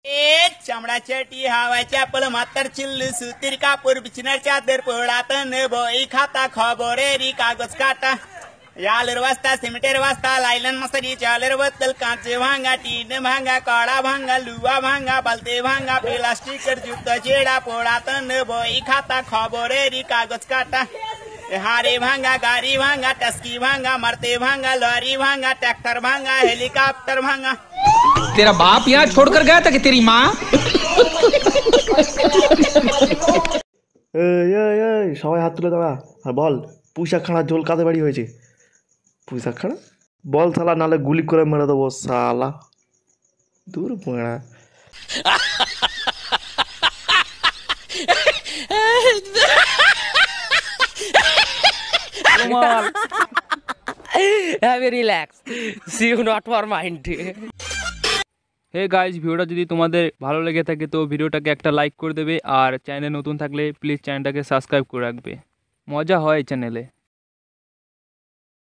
ए चामडा चटी हवा चपल मातर चिल्लू सुतीर कापूर बिछणार चादर पोळात बोई खाता खबरेरी कागज काटा यालर वाजता सिमेंटेर वाजता लायलन मसरी चालर बत्तल कांचे भांगा टीन भांगा काळा भांगा लुवा भांगा बलते भांगा प्लास्टिक जूता चेड़ा पोळात बोई खाता खबरेरी कागज काटा हारे भांगा गाड़ी भांगा टस्की भांगा मरते भांगा लॉरी भांगा ट्रैक्टर भांगा हेलीकॉप्टर भांगा। तेरा बाप यहाँ छोड़कर गया था कि तेरी माँ? সবাই হাত তুলে দাঁড়া আর বল পুঁইশাক খাড়া ঝোল কাদের বাড়ি হয়েছে? পুঁইশাক খাড়া বল শালা, নালে গুলি করে মেরে দেবো শালা। দূর পোড়া relax. See you not for mind. Hey guys, ভিডিওটা যদি তোমাদের ভালো লেগে থাকে তো ভিডিওটাকে একটা লাইক করে দেবে, আর চ্যানেলে নতুন থাকলে প্লিজ চ্যানেলটাকে সাবস্ক্রাইব করে রাখবে। মজা হয় চ্যানেলে।